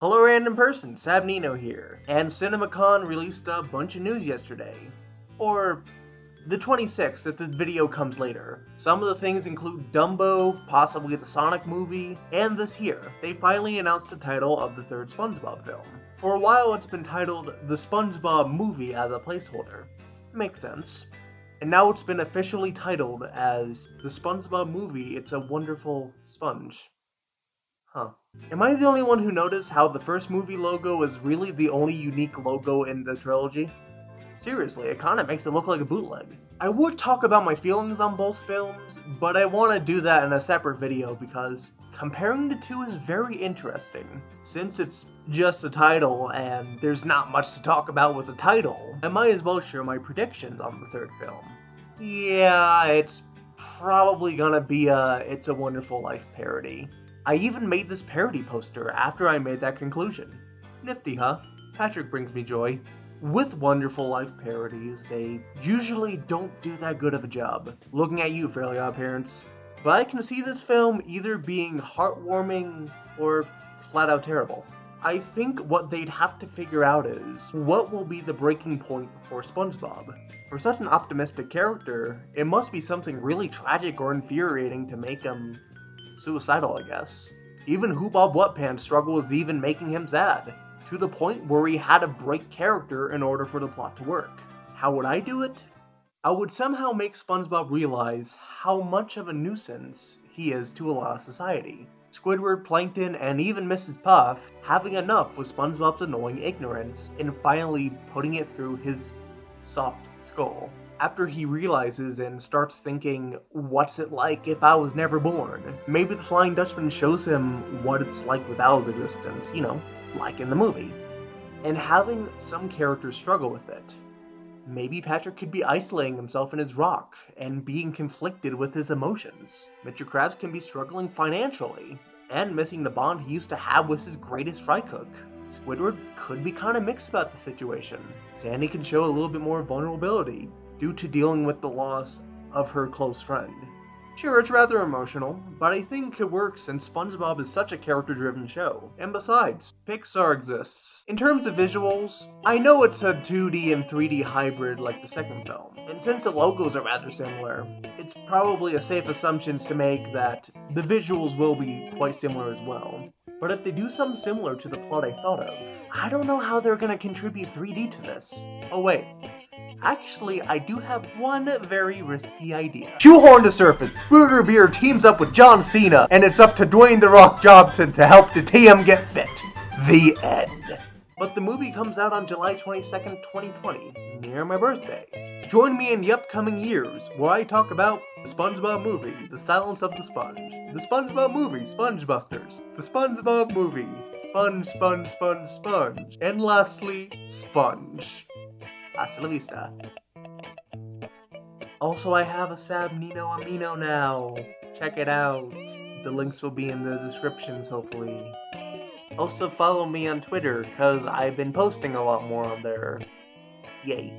Hello random person, SabNino here. And CinemaCon released a bunch of news yesterday. Or the 26th if the video comes later. Some of the things include Dumbo, possibly the Sonic movie, and this year, they finally announced the title of the third Spongebob film. For a while it's been titled The Spongebob Movie as a placeholder. Makes sense. And now it's been officially titled as The Spongebob Movie, It's a Wonderful Sponge. Huh. Am I the only one who noticed how the first movie logo is really the only unique logo in the trilogy? Seriously, it kinda makes it look like a bootleg. I would talk about my feelings on both films, but I want to do that in a separate video because comparing the two is very interesting. Since it's just a title and there's not much to talk about with a title, I might as well share my predictions on the third film. Yeah, it's probably gonna be a It's a Wonderful Life parody. I even made this parody poster after I made that conclusion. Nifty, huh? Patrick brings me joy. With Wonderful Life parodies, they usually don't do that good of a job. Looking at you, Fairly Odd Parents. But I can see this film either being heartwarming or flat out terrible. I think what they'd have to figure out is, what will be the breaking point for SpongeBob? For such an optimistic character, it must be something really tragic or infuriating to make him suicidal, I guess. Even Who Bob What Pants struggle is even making him sad, to the point where he had to break character in order for the plot to work. How would I do it? I would somehow make SpongeBob realize how much of a nuisance he is to a lot of society. Squidward, Plankton, and even Mrs. Puff having enough with SpongeBob's annoying ignorance and finally putting it through his soft skull. After he realizes and starts thinking, what's it like if I was never born? Maybe the Flying Dutchman shows him what it's like without his existence, like in the movie. And having some characters struggle with it. Maybe Patrick could be isolating himself in his rock and being conflicted with his emotions. Mr. Krabs can be struggling financially and missing the bond he used to have with his greatest fry cook. Squidward could be kinda mixed about the situation. Sandy can show a little bit more vulnerability due to dealing with the loss of her close friend. Sure, it's rather emotional, but I think it works since SpongeBob is such a character-driven show. And besides, Pixar exists. In terms of visuals, I know it's a 2D and 3D hybrid like the second film, and since the logos are rather similar, it's probably a safe assumption to make that the visuals will be quite similar as well. But if they do something similar to the plot I thought of, I don't know how they're gonna contribute 3D to this. Oh wait. Actually, I do have one very risky idea. Shoehorn to surface, Burger Beer teams up with John Cena, and it's up to Dwayne "The Rock" Johnson to help the TM get fit. The end. But the movie comes out on July 22nd, 2020, near my birthday. Join me in the upcoming years, where I talk about the SpongeBob movie, The Silence of the Sponge, the SpongeBob movie, Spongebusters, the SpongeBob movie, Sponge, and lastly, Sponge. Hasta la vista. Also, I have a SabNino Amino now. Check it out. The links will be in the descriptions, hopefully. Also, follow me on Twitter, cause I've been posting a lot more on there. Yay.